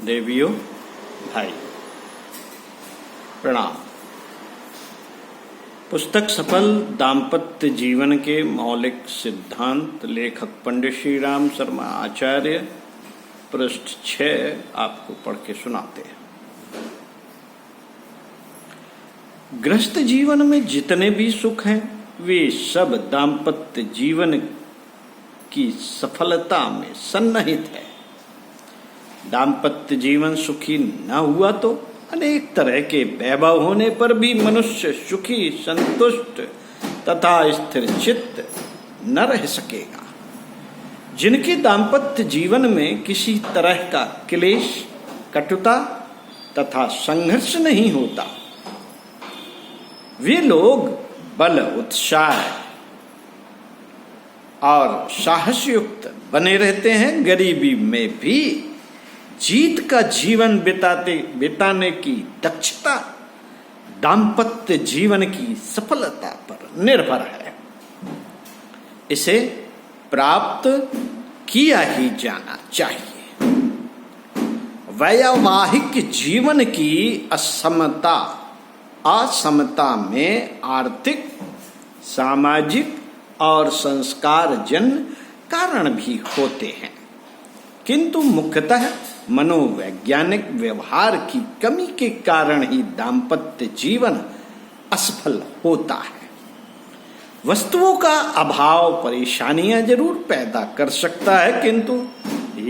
देवियों, भाई प्रणाम। पुस्तक सफल दाम्पत्य जीवन के मौलिक सिद्धांत, लेखक पंडित श्री राम शर्मा आचार्य, पृष्ठ 6 आपको पढ़ के सुनाते हैं। गृहस्थ जीवन में जितने भी सुख हैं वे सब दाम्पत्य जीवन की सफलता में सन्निहित है। दाम्पत्य जीवन सुखी न हुआ तो अनेक तरह के वैभव होने पर भी मनुष्य सुखी, संतुष्ट तथा स्थिर चित्त न रह सकेगा। जिनके दाम्पत्य जीवन में किसी तरह का क्लेश, कटुता तथा संघर्ष नहीं होता, वे लोग बल, उत्साह और साहसयुक्त बने रहते हैं। गरीबी में भी जीत का जीवन बिताने की दक्षता दाम्पत्य जीवन की सफलता पर निर्भर है। इसे प्राप्त किया ही जाना चाहिए। वैवाहिक जीवन की असमता में आर्थिक, सामाजिक और संस्कारजन्य कारण भी होते हैं, किंतु मुख्यतः मनोवैज्ञानिक व्यवहार की कमी के कारण ही दाम्पत्य जीवन असफल होता है। वस्तुओं का अभाव परेशानियां जरूर पैदा कर सकता है, किंतु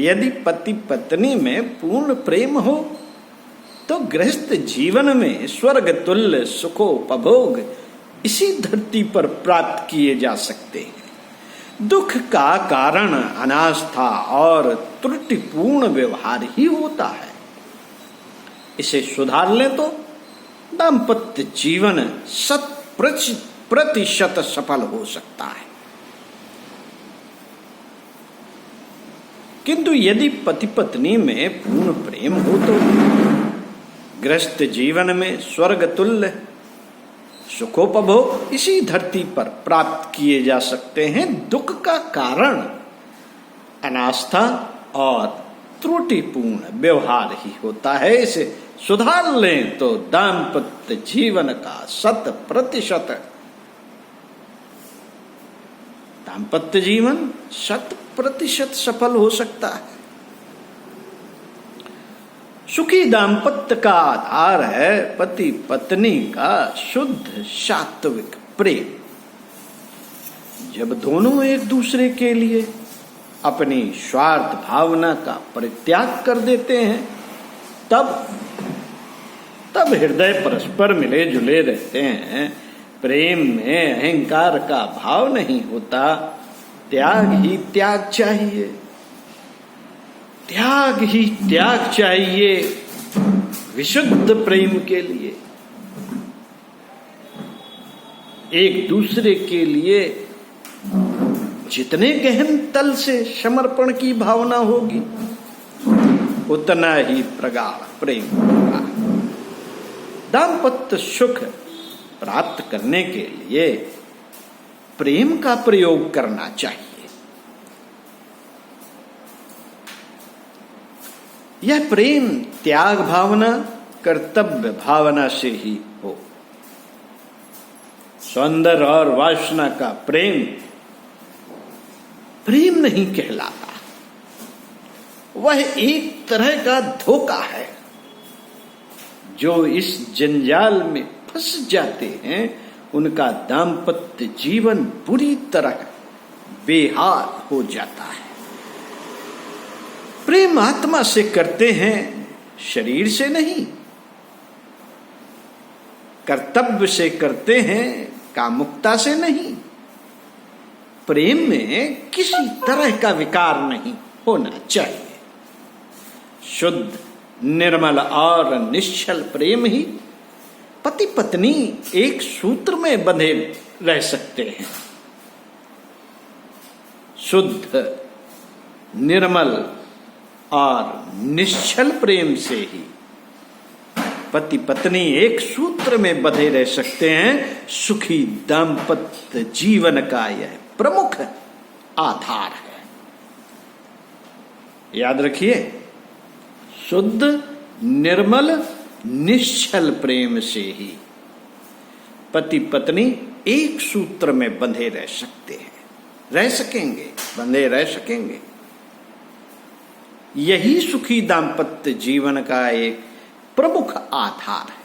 यदि पति पत्नी में पूर्ण प्रेम हो तो गृहस्थ जीवन में स्वर्ग तुल्य सुखोपभोग इसी धरती पर प्राप्त किए जा सकते हैं। दुख का कारण अनास्था और त्रुटिपूर्ण व्यवहार ही होता है। इसे सुधार लें तो दाम्पत्य जीवन 100% सफल हो सकता है। किंतु यदि पति पत्नी में पूर्ण प्रेम हो तो गृहस्थ जीवन में स्वर्ग तुल्य सुखोपभोग इसी धरती पर प्राप्त किए जा सकते हैं। दुख का कारण अनास्था और त्रुटिपूर्ण व्यवहार ही होता है। इसे सुधार लें तो दाम्पत्य जीवन का 100% दाम्पत्य जीवन 100% सफल हो सकता है। सुखी दाम्पत्य का आधार है पति पत्नी का शुद्ध सात्विक प्रेम। जब दोनों एक दूसरे के लिए अपनी स्वार्थ भावना का परित्याग कर देते हैं, तब हृदय परस्पर मिले जुले रहते हैं। प्रेम में अहंकार का भाव नहीं होता। त्याग ही त्याग चाहिए, त्याग ही त्याग चाहिए विशुद्ध प्रेम के लिए। एक दूसरे के लिए जितने गहन तल से समर्पण की भावना होगी, उतना ही प्रगाढ़ प्रेम होगा। दाम्पत्य सुख प्राप्त करने के लिए प्रेम का प्रयोग करना चाहिए। यह प्रेम त्याग भावना, कर्तव्य भावना से ही हो। सौंदर्य और वासना का प्रेम प्रेम नहीं कहलाता। वह एक तरह का धोखा है। जो इस जंजाल में फंस जाते हैं, उनका दाम्पत्य जीवन बुरी तरह बेहाल हो जाता है। प्रेम आत्मा से करते हैं, शरीर से नहीं। कर्तव्य से करते हैं, कामुकता से नहीं। प्रेम में किसी तरह का विकार नहीं होना चाहिए। शुद्ध, निर्मल और निश्चल प्रेम ही पति पत्नी एक सूत्र में बंधे रह सकते हैं। शुद्ध, निर्मल और निश्चल प्रेम से ही पति पत्नी एक सूत्र में बंधे रह सकते हैं। सुखी दाम्पत्य जीवन का यह प्रमुख आधार है। याद रखिए, शुद्ध निर्मल निश्चल प्रेम से ही पति पत्नी एक सूत्र में बंधे रह सकते हैं, रह सकेंगे, बंधे रह सकेंगे। यही सुखी दाम्पत्य जीवन का एक प्रमुख आधार है।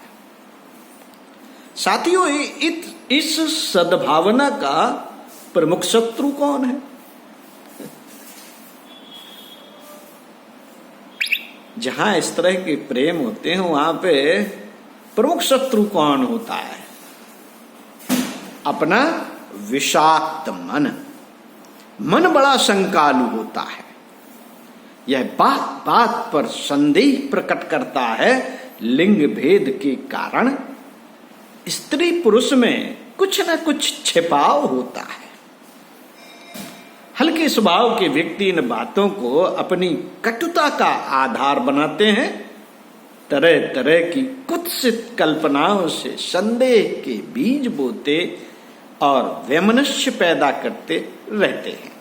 साथियों, इस सद्भावना का प्रमुख शत्रु कौन है? जहां इस तरह के प्रेम होते हैं वहां पे प्रमुख शत्रु कौन होता है? अपना विषाक्त मन। मन बड़ा शंकालु होता है। यह बात बात पर संदेह प्रकट करता है। लिंग भेद के कारण स्त्री पुरुष में कुछ न कुछ छिपाव होता है। हल्के स्वभाव के व्यक्ति इन बातों को अपनी कटुता का आधार बनाते हैं। तरह तरह की कुत्सित कल्पनाओं से संदेह के बीज बोते और वैमनस्य पैदा करते रहते हैं।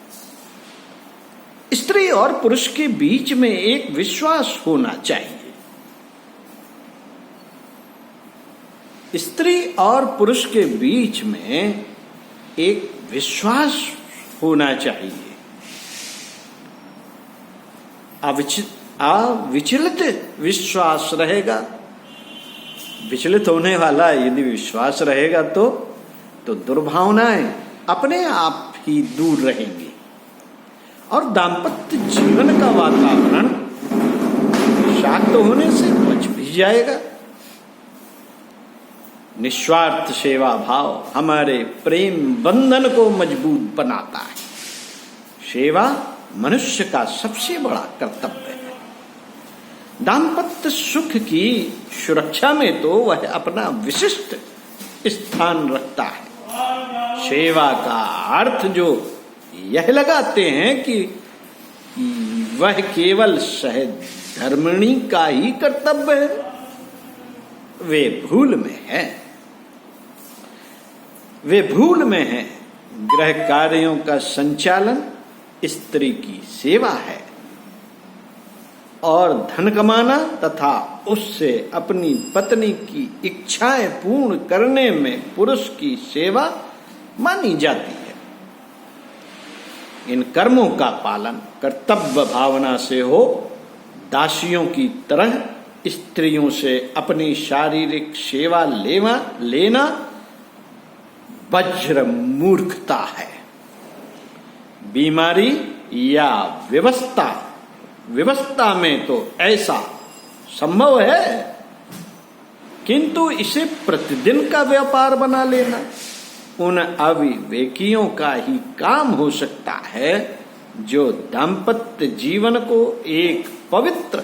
स्त्री और पुरुष के बीच में एक विश्वास होना चाहिए। स्त्री और पुरुष के बीच में एक विश्वास होना चाहिए। अविचलित विश्वास रहेगा। विचलित होने वाला यदि विश्वास रहेगा तो दुर्भावनाएं अपने आप ही दूर रहेंगी और दाम्पत्य जीवन का वातावरण शांत होने से बच भी जाएगा। निस्वार्थ सेवा भाव हमारे प्रेम बंधन को मजबूत बनाता है। सेवा मनुष्य का सबसे बड़ा कर्तव्य है। दाम्पत्य सुख की सुरक्षा में तो वह अपना विशिष्ट स्थान रखता है। सेवा का अर्थ जो यह लगाते हैं कि वह केवल सहधर्मिणी का ही कर्तव्य है, वे भूल में है। वे भूल में है। गृह कार्यों का संचालन स्त्री की सेवा है और धन कमाना तथा उससे अपनी पत्नी की इच्छाएं पूर्ण करने में पुरुष की सेवा मानी जाती है। इन कर्मों का पालन कर्तव्य भावना से हो। दासियों की तरह स्त्रियों से अपनी शारीरिक सेवा लेना वज्र मूर्खता है। बीमारी या व्यवस्था में तो ऐसा संभव है, किंतु इसे प्रतिदिन का व्यापार बना लेना उन अविवेकियों का ही काम हो सकता है जो दाम्पत्य जीवन को एक पवित्र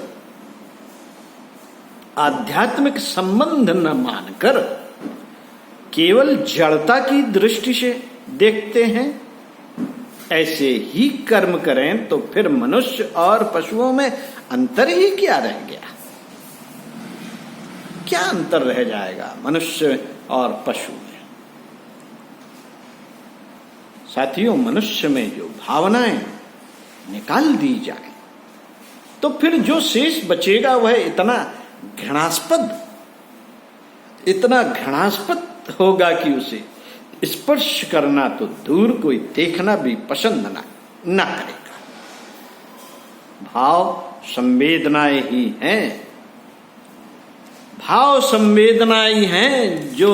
आध्यात्मिक संबंध न मानकर केवल जड़ता की दृष्टि से देखते हैं। ऐसे ही कर्म करें तो फिर मनुष्य और पशुओं में अंतर ही क्या रह गया? क्या अंतर रह जाएगा मनुष्य और पशु में? साथियों, मनुष्य में जो भावनाएं निकाल दी जाए तो फिर जो शेष बचेगा वह इतना घृणास्पद होगा कि उसे स्पर्श करना तो दूर, कोई देखना भी पसंद ना करेगा। भाव संवेदनाएं ही हैं जो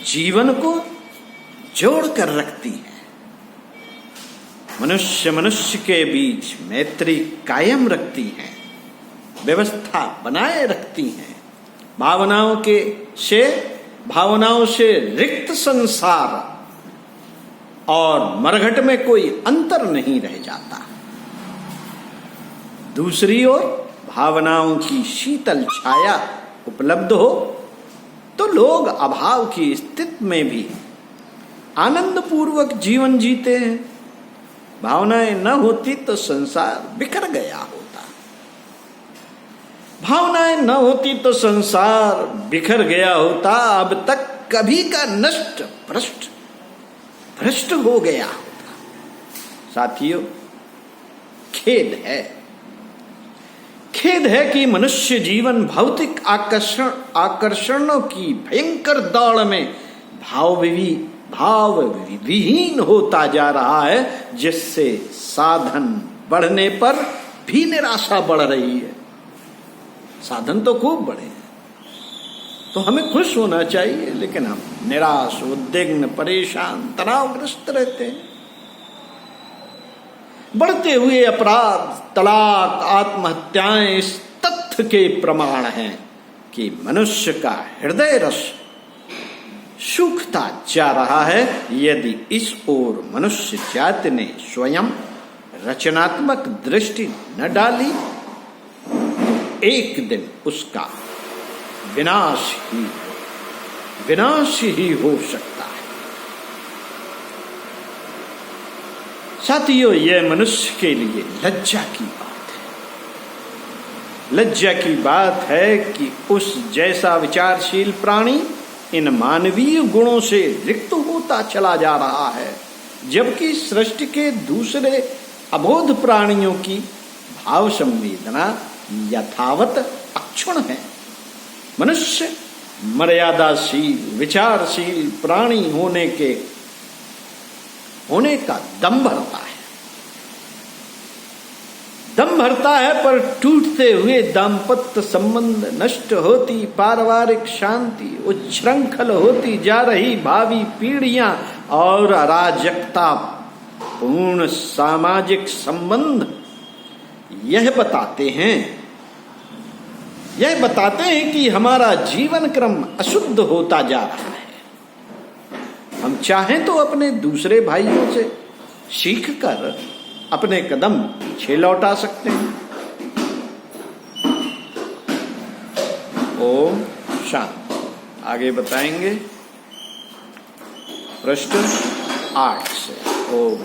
जीवन को जोड़ कर रखती है। मनुष्य के बीच मैत्री कायम रखती हैं, व्यवस्था बनाए रखती हैं। भावनाओं से रिक्त संसार और मरघट में कोई अंतर नहीं रह जाता। दूसरी ओर भावनाओं की शीतल छाया उपलब्ध हो तो लोग अभाव की स्थिति में भी आनंद पूर्वक जीवन जीते हैं। भावनाएं न होती तो संसार बिखर गया होता। भावनाएं न होती तो संसार बिखर गया होता, अब तक कभी का नष्ट भ्रष्ट हो गया होता। साथियों, खेद है खेद है कि मनुष्य जीवन भौतिक आकर्षणों की भयंकर दौड़ में भाव विहीन होता जा रहा है, जिससे साधन बढ़ने पर भी निराशा बढ़ रही है। साधन तो खूब बढ़े हैं, तो हमें खुश होना चाहिए, लेकिन हम निराश, उद्विग्न, परेशान, तनावग्रस्त रहते हैं। बढ़ते हुए अपराध, तलाक, आत्महत्याएं इस तथ्य के प्रमाण हैं कि मनुष्य का हृदय रस सूखता जा रहा है। यदि इस ओर मनुष्य जाति ने स्वयं रचनात्मक दृष्टि न डाली, एक दिन उसका विनाश ही हो सकता है। साथियों, यह मनुष्य के लिए लज्जा की बात है। लज्जा की बात है कि उस जैसा विचारशील प्राणी इन मानवीय गुणों से रिक्त होता चला जा रहा है, जबकि सृष्टि के दूसरे अबोध प्राणियों की भाव संवेदना यथावत अक्षुण्ण है। मनुष्य मर्यादाशील, विचारशील प्राणी होने का दम भरता है, पर टूटते हुए दाम्पत्य संबंध, नष्ट होती पारिवारिक शांति, उच्छृंखल होती जा रही भावी पीढ़ियां और अराजकता पूर्ण सामाजिक संबंध यह बताते हैं कि हमारा जीवन क्रम अशुद्ध होता जा रहा है। हम चाहें तो अपने दूसरे भाइयों से सीख कर अपने कदम पीछे लौटा सकते हैं। ओम शांति। आगे बताएंगे प्रश्न 8 से। ओम